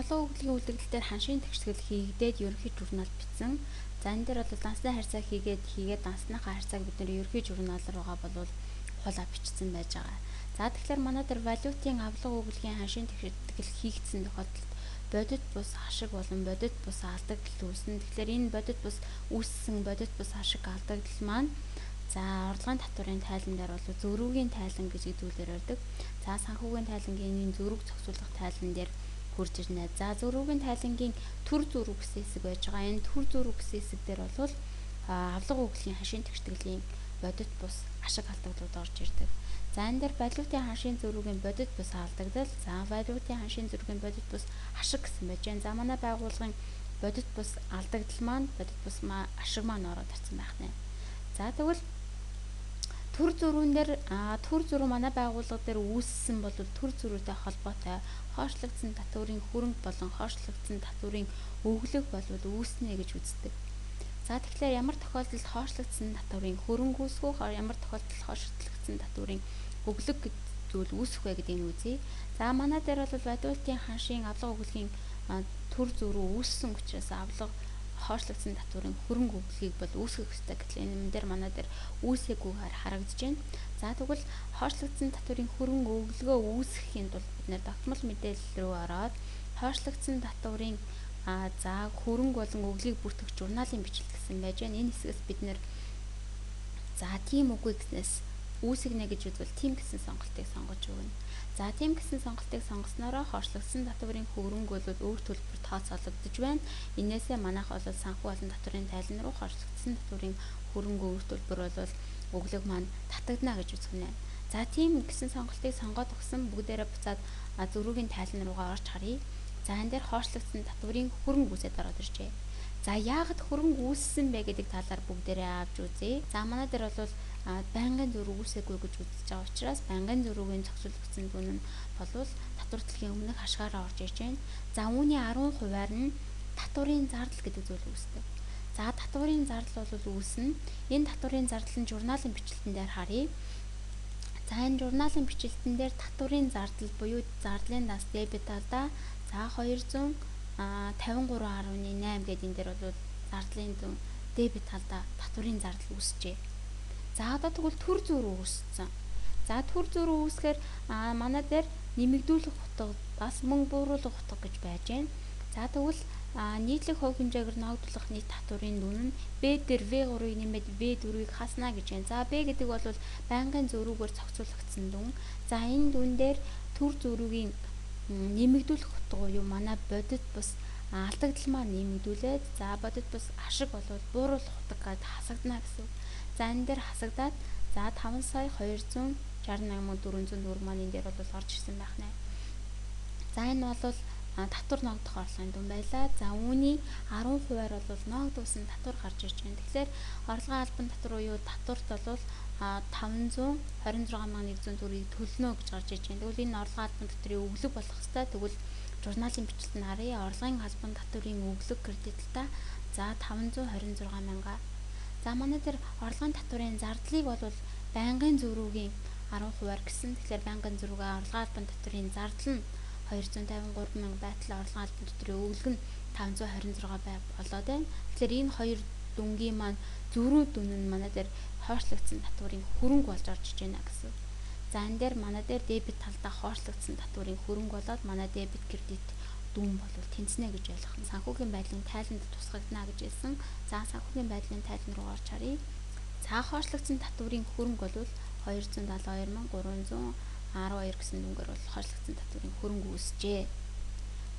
орлого өгүүлгийн үйлдвэрлэл дээр ханшийн тэгшлэл хийгдээд ерөнхий журнал бичсэн. За энэ дээр бол дансны харьцаа хийгээд дансныхаа харьцааг бид нэр ерөнхий журнал руугаа болвол хуулаа бичсэн байж байгаа. За тэгэхээр манай дээр валютын авлага өгүүлгийн ханшийн тэгшил хийгдсэн тохиолдолд бодит бус ашиг болон бодит бус алдагдал үүснэ. Тэгэхээр энэ бодит бус үүссэн бодит бус ашиг алдагдал маань за орлогын татварын тайлан дээр бол зөрүүгийн тайлан гэж зүйлээр байдаг. За санхүүгийн тайлангийн энэ зөрүүг зохицуулах тайлан дээр хурж ирнэ. За зөрүүгийн тайлангийн төр зөрүү гэсэн хэсэг байж байгаа. Энэ төр зөрүү гэсэн хэсэг дээр бол авлага өгүүлгийн ханшийн тэгшлийн бодит бус ашиг алдагдлууд орж ирдэг. За энэ дээр валютын ханшийн зөрүүгийн бодит бус алдагдал, за валютын ханшийн зөрүүгийн бодит бус ашиг гэсэн байж байна. За манай байгууллагын бодит бус алдагдал маань бодит бус ашиг маань ороод ирсэн байх нэ. За тэгвэл төр зөрүүн дээр төр зөрүү манай байгууллага дээр үүссэн бол төр зөрүүтэй холбоотой хойшлогдсон татварын хөрөнгө болон хойшлогдсон татварын өглөг болвол үүснэ гэж үздэг. За тэгэхээр ямар тохиолдолд хойшлогдсон татварын хөрөнгө үүсэх вэ? Ямар тохиолдолд хойшлогдсон татварын өглөг зүйл үүсэх вэ гэдгийг үзье. За манай дээр бол валютын ханшийн авлага өгүүлгийн төр зөрүү үүссэн учраас авлага хойшлогдсон татварын хөрөнгө өглөгийг бол үүсгэх ёстой гэтэл энэ дээр манай дээр үүсээгүйгээр харагдаж байна. За тэгвэл хойшлогдсон татварын хөрөнгө өглөгөө үүсгэхийн тулд бид нэр тогтмол мэдээлэл рүү ороод хойшлогдсон татварын за хөрөнгө болон өглөгийг бүртгэх журналын бичлэг гэсэн байж байна. Энэ хэсгээс бид нэр за тийм үгүй гэснээс үүсгэнэ гэж үзвэл тийм гэсэн сонголтыг сонгож өгнө. За тийм гэсэн сонголтыг сонгоснороо хойшлогдсон татварын хөрөнгө бол өөр төлбөр тооцоологдож байна. Инээсээ манайх бол санхүү болон татварын тайлан руу хойшлогдсон татварын хөрөнгө өөр төлбөр бол өглөг маань татагдана гэж үзэх нь. За тийм гэсэн сонголтыг сонгоод өгсөн бүгдээрээ буцаад зөрүүгийн тайлан руугаа орж харъя. За энэ дээр хойшлогдсон татварын хөрөнгө үүсээд ороод иржээ. За яагаад хөрөнгө үүссэн бэ гэдэг талаар бүгдээрээ авч үзье. За манай дээр бол байнгын зөрүү үүсээгүй гэж үзэж байгаа учраас байнгын зөрүүгийн зохицуулагдсан дүн нь болвол татвар төлхийн өмнөх хашгаараа орж ирж байна. За үүний 10%-аар нь татварын зардал гэдэг зүйл үүсдэг. За татварын зардал бол үүснэ. Энэ татварын зардал нь журналын бичлэгтэн дээр харъя. За энэ журналын бичлэгтэн дээр татварын зардал буюу зардлын данс дебет талдаа за 253.8 гэдэг энэ дээр бол зардлын дүн дебет талдаа татварын зардал үүсжээ. За одоо тэгвэл төр зөрүү үүссэн. За төр зөрүү үүсгэхээр манай дээр нэмэгдүүлэх утга бас мөн бууруулах утга гэж байж байна. За тэгвэл нийтлэг хувь хэмжээгээр ногдуулах нийт татварын дүн нь B дээр V3-ыг нэмээд V4-ыг хаснаа гэж байна. За B гэдэг бол байнгын зөрүүгээр зохицуулагдсан дүн. За энэ дүн дээр төр зөрүүгийн нэмэгдүүлэх утга буюу манай бодит бус алдагдал маань нэмэгдүүлээд за бодит бус ашиг бол бууруулах утга гэж хасагдана гэсэн. За энэ дээр хасагдаад за 5,268,404 маань энэ дээр бол орж ирсэн байх нэ. За энэ бол татвар ногдох орлогын дүн байлаа. За үүний 10%-аар бол ногдуулсан татвар гарч ирж байна. Тэгэхээр орлогын албан татвар буюу татварт бол 526,100 төгрөгийг төлнө гэж гарч ирж байна. Тэгвэл энэ орлогын албан татврын өглөг болох хэвээр тэгвэл журналын бичлэлд нь харъя. Орлогын албан татврын өглөг кредитталтаа за 526,000. За манай дээр орлогын татврын зардлыг бол байнгын зөрүүгийн 10%-аар гэсэн. Тэгэхээр байнгын зөрүүгээ орлогын албан татврын зардал нь 253,000 байтал орлогын албан татврын өглөг нь 526 болоод байна. Тэгэхээр энэ хоёр дүнгийн маань зөрүү дүн нь манай дээр хойшлогдсон татварын хөрөнгө болж орж иж байна гэсэн. За энэ дээр манай дээр дебет талдаа хойшлогдсон татварын хөрөнгө болоод манай дебет кредит дүн болвол тэнцэнэ гэж ойлгох нь. Санхүүгийн байдлын тайланд тусгагдана гэж хэлсэн. За санхүүгийн байдлын тайлан руу орж харъя. За хойшлогдсон татварын хөрөнгө болвол 272,312 гэсэн дүнгээр бол хойшлогдсон татварын хөрөнгө үүсжээ.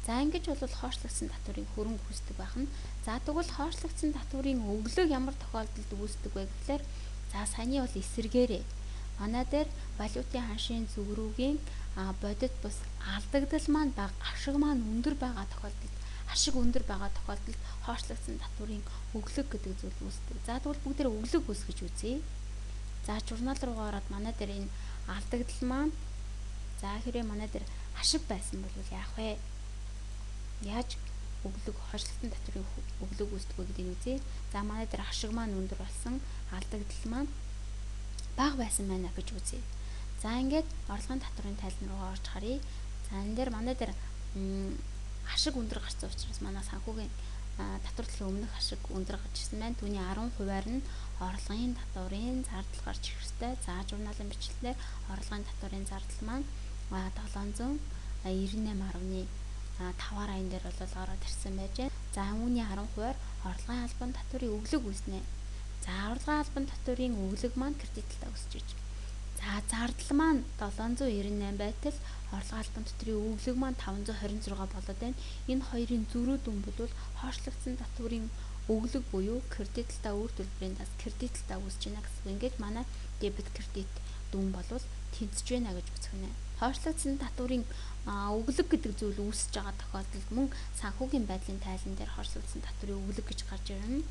За ингэж бол хойшлогдсон татварын хөрөнгө үүсдэг байх нь. За тэгвэл хойшлогдсон татварын өглөг ямар тохиолдолд үүсдэг вэ гэхээр за саяны бол эсэргээрээ манай дээр валютын ханшийн зөрүүгийн бодит бус алдагдал маань бага, ашиг маань өндөр байгаа тохиолдолд хойшлогдсон татварын өглөг гэдэг зүйл үүсдэг. За тэгвэл бүгдээр өглөг үүсгэж үзье. За журнал руугаа ороод манай дээр энэ алдагдал маань за хэрэг манай дээр ашиг байсан бол яах вэ? Яаж өглөг хойшлогдсон татварын өглөг үүсдэг вэ гэдгийг үзье. За манай дээр ашиг маань өндөр болсон, алдагдал маань бага байсан байна гэж үзье. За ингээд орлогын татварын тайлан руугаа орж харъя. За энэ дээр манай дээр ашиг өндөр гарсан учраас манай санхүүгийн татвар төлөхөөр өмнөх ашиг өндөр гарч ирсэн байна. Түүний 10%-аар нь орлогын татварын зардал гарч ирэх ёстой. За журналын бичлэлээр орлогын татварын зардал маань 798.5 аян дээр бол ороод ирсэн байж байна. За үүний 10%-аар орлогын албан татварын өглөг үүснэ. За орлогын албан татварын өглөг маань кредитлэлтэй өсөж иж. За зардал маань 798 байтал орлогын албан татварын өглөг маань 526 болоод байна. Энэ хоёрын зөрүү дүн бол хойшлогдсон татварын өглөг буюу кредитлэлтэй үр төлбөрийн тас кредитлэлтэй үүсэж байна гэсэн. Ингээд манай дебет кредит дүн бол тэнцэж байна гэж үзэх нэ. Хойшлогдсон татварын өглөг гэдэг зүйл үүсэж байгаа тохиолдолд мөн санхүүгийн байдлын тайлан дээр хойшлогдсон татварын өглөг гэж гарч ирнэ.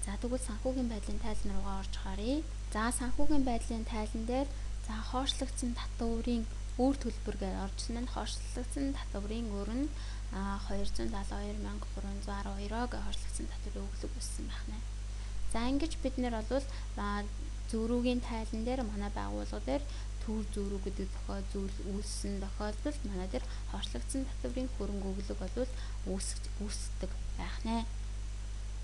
За тэгвэл санхүүгийн байдлын тайлан руугаа орж харъя. За санхүүгийн байдлын тайлан дээр за хойшлогдсон татварын үр төлбөр гэж оржсэн нь хойшлогдсон татварын өр нь 272,312 гэж хойшлогдсон татварын өглөг үүссэн байна. За ингэж бид нэр бол зөрүүгийн тайлан дээр манай байгууллага дээр төр зөрүү гэдэг зүйл үүссэн тохиолдолд манай дээр хойшлогдсон татварын хөрөнгө өглөг бол үүсдэг байх нэ.